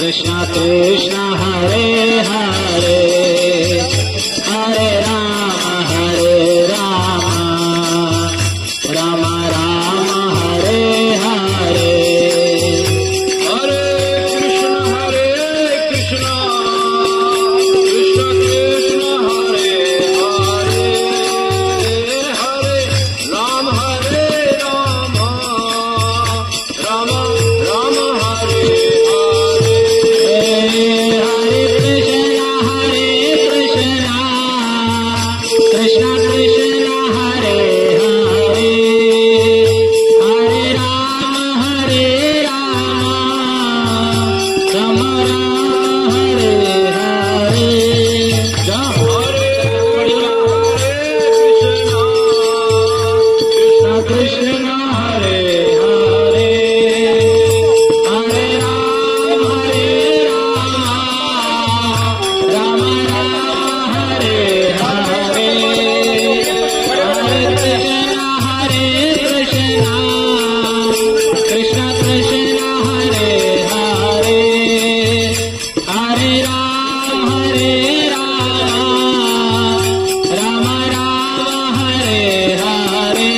कृष्ण कृष्ण हरे हरे हरे राम राम राम हरे हरे हरे कृष्ण कृष्ण कृष्ण हरे हरे हरे राम राम राम हरे हरे हरे कृष्ण कृष्ण हरे हरे हरे राम राम हरे हरे कृष्ण कृष्ण हरे हरे हरे राम राम हरे हरे हरे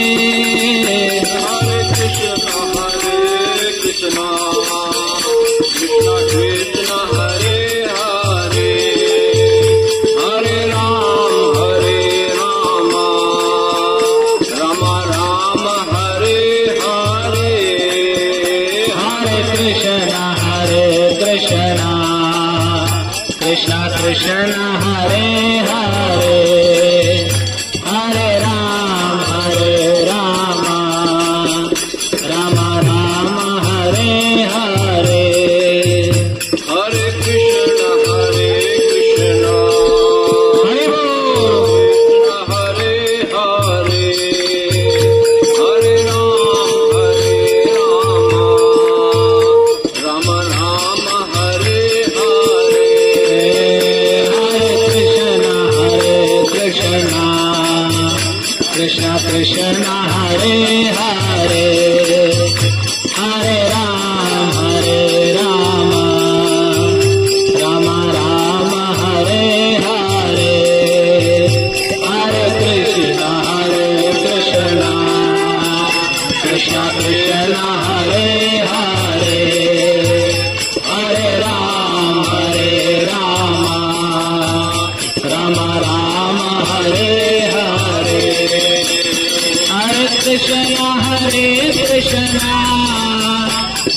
कृष्ण कृष्ण हरे हरे हरे राम राम हरे हरे कृष्ण कृष्ण हरे हरे हरे राम राम हरे हरे हरे कृष्ण कृष्ण कृष्ण हरे हरे हरे राम राम हरे हरे हरे कृष्ण हरे बोल हरे हरे हरे राम राम हरे हरे कृष्ण कृष्ण हरे हरे हरे राम राम हरे हरे हरे कृष्ण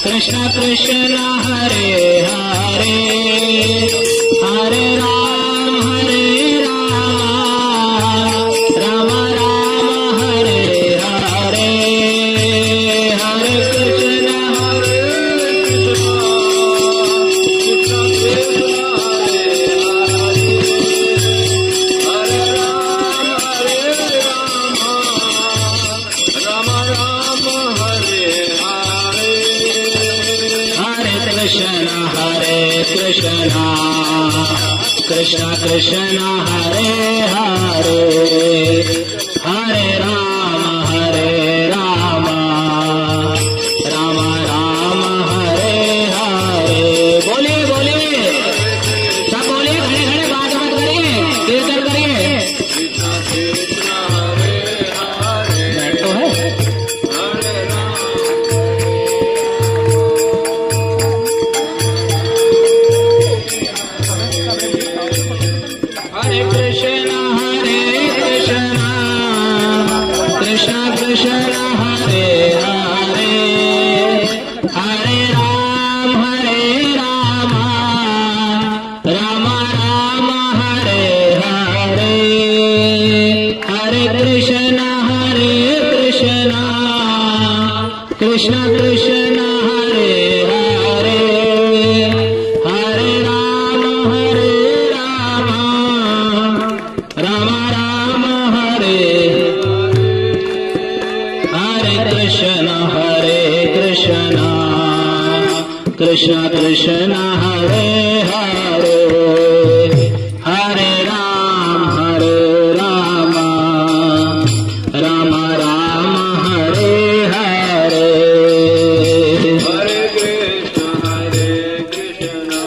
कृष्ण कृष्ण हरे हरे हरे राम राम हरे हरे हरे कृष्ण कृष्ण कृष्ण हरे हरे हरे राम राम हरे हरे हरे कृष्ण कृष्ण कृष्ण हरे हरे हरे राम राम हरे हरे बोलिए सब बोलिए खड़े बात करिए कीर्तन करिए तो है हरे कृष्ण कृष्ण कृष्ण हरे हरे हरे राम राम हरे हरे हरे कृष्ण कृष्ण कृष्ण हरे हरे हरे राम राम हरे हरे कृष्ण कृष्ण कृष्ण हरे हरे हरे राम राम हरे हरे हरे कृष्ण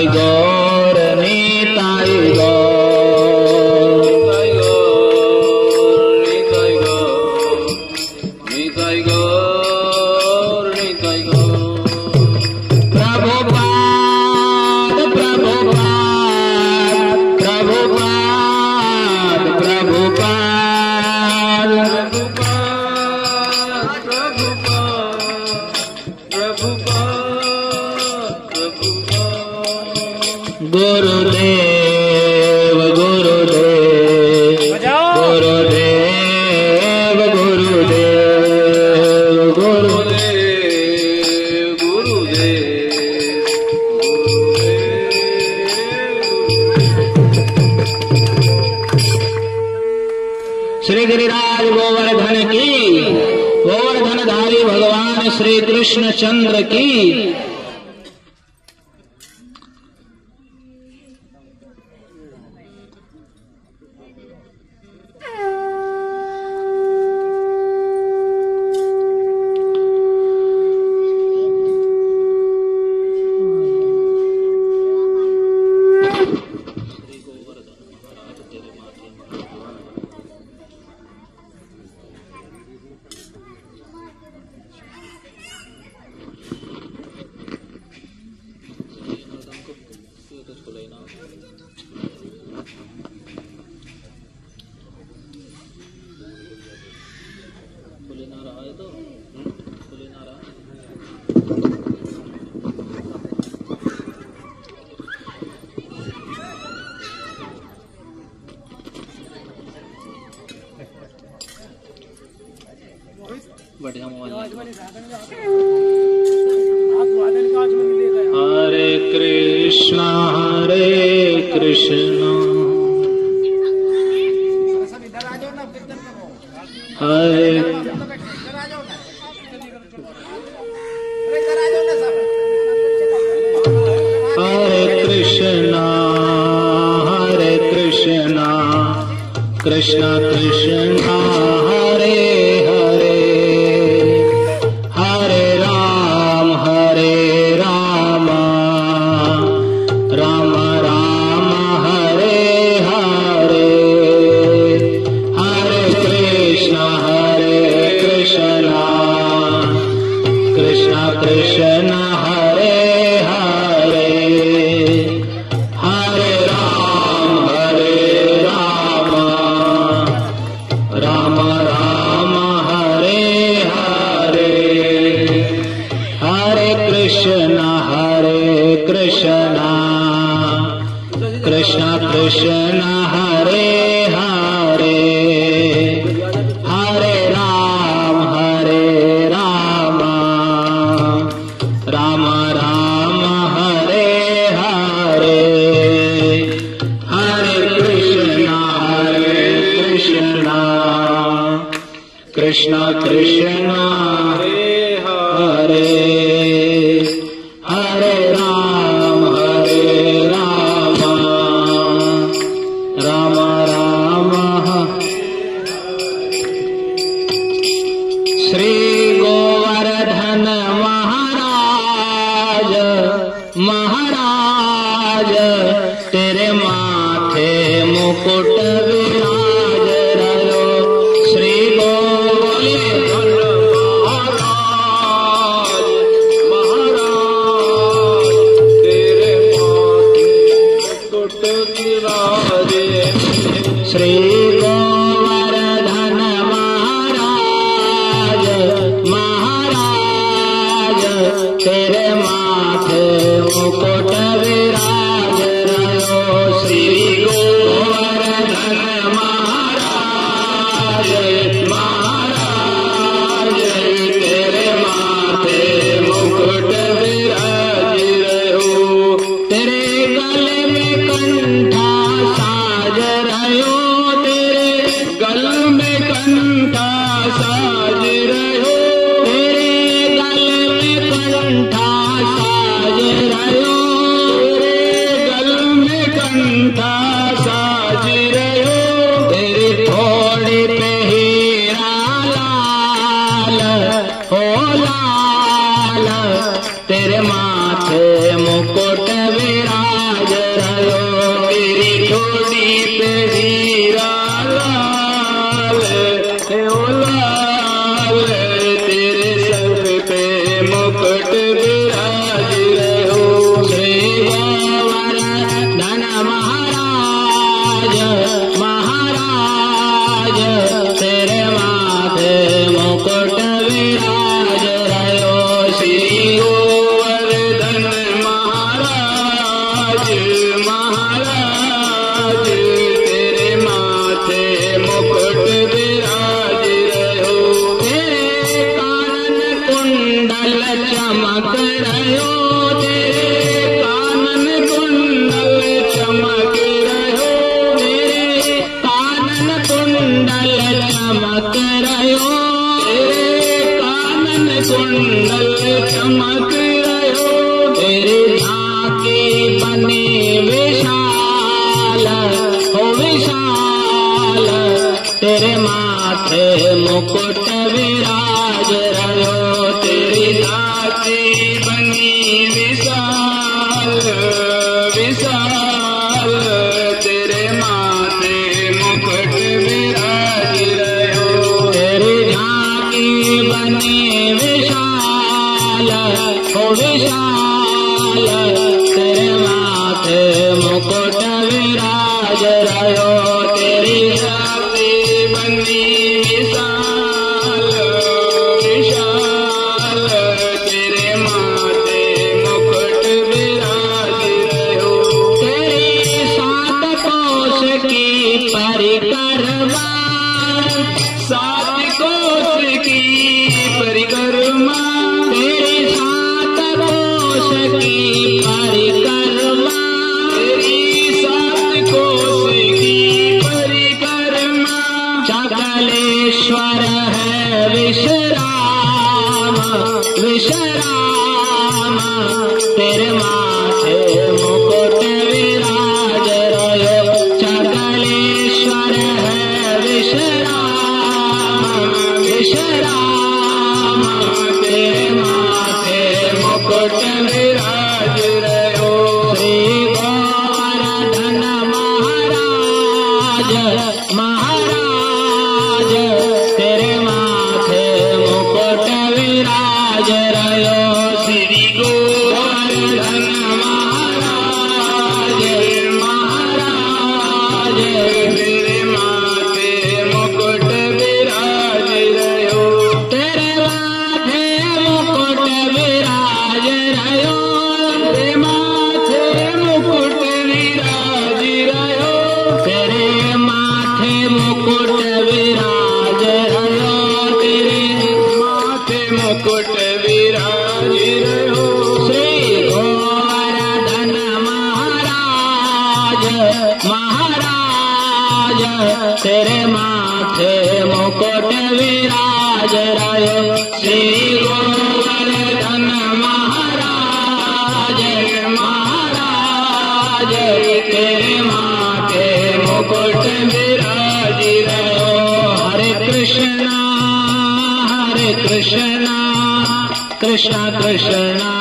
निताई गौर निताई गौर निताई गौर निताई गौर निताई गौर प्रभुपाद प्रभुपाद प्रभुपाद प्रभुपाद गुरुदेव गुरुदेव गुरुदेव गुरुदेव गुरुदेव श्री गिरिराज गोवर्धन की, गोवर्धनधारी भगवान श्री कृष्ण चंद्र की। बढ़िया मोबाइल। हरे कृष्णा हरे कृष्णा कृष्णा कृष्णा हरे हरे हरे राम राम राम हरे हरे हरे कृष्णा कृष्णा कृष्णा हरे हरे हरे राम राम राम हरे हरे हरे कृष्णा कृष्णा कृष्णा हरे हरे हरे राम राम राम हरे हरे हरे कृष्णा कृष्णा कृष्णा हरे हरे राम राम राम श्री गोवर्धन महाराज तेरे माथे मुकुट विराज रहो। श्री गोवर्धन महाराज तेरे माथे मुकुट विराजे। श्री गोवर्धन महाराज तेरे माथे मुकुट विराज रहो। श्री गोवर्धन महाराज तेरे माथे मुकुट विराज रहो। तेरे गले में कंठा साज रहो। तेरे गल में कंठा साज रहो। तेरे गल में कंठा रहो, तेरे कानन कुंडल चमक रहो, तेरे झांकी बनी विशाल हो विशाल, तेरे माथे मुकुट विराज रहो, तेरी झांकी बनी विशाल विशाल, तेरे माथे मुकुट विराज रहो, तेरी झांकी बनी विशाल हो विशाल, तेरे माथे मुकुट विराज रहो, तेरी झांकी बनी विशाल विशाल, तेरे माथे मुकुट विराज रहो, तेरी 7 कोस की परिक्रमा, 7 कोस की परिक्रमा, तेरी 7 कोस की परिक्रमा, तेरी 7 कोस की परिक्रमा, सकलेश्वर है विश्राम विश्राम, तेरे माथे मुकुट विराज रहो, सकलेश्वर है विश्राम विश्राम, तेरे माथे मुकुट विराज रहो, श्री गोवर्धन महाराज महाराज, तेरे माथे मुकुट विराज रहो, श्री गोवर्धन महाराज महाराज, तेरे माथे मुकुट विराज रहो, तेरे माथे मुकुट विराज रहो, तेरे माथे मुकुट विराज रहो, तेरे माथे मुकुट विराज रहो, तेरे माथे मुकुट विराज रहो, श्री गोवर्धन महाराज महाराज, तेरे माथे मुकुट विराज रहो, श्री गोवर्धन महाराज महाराज, तेरे माथे मुकुट विराज रहो, हरे कृष्णा कृष्णा कृष्णा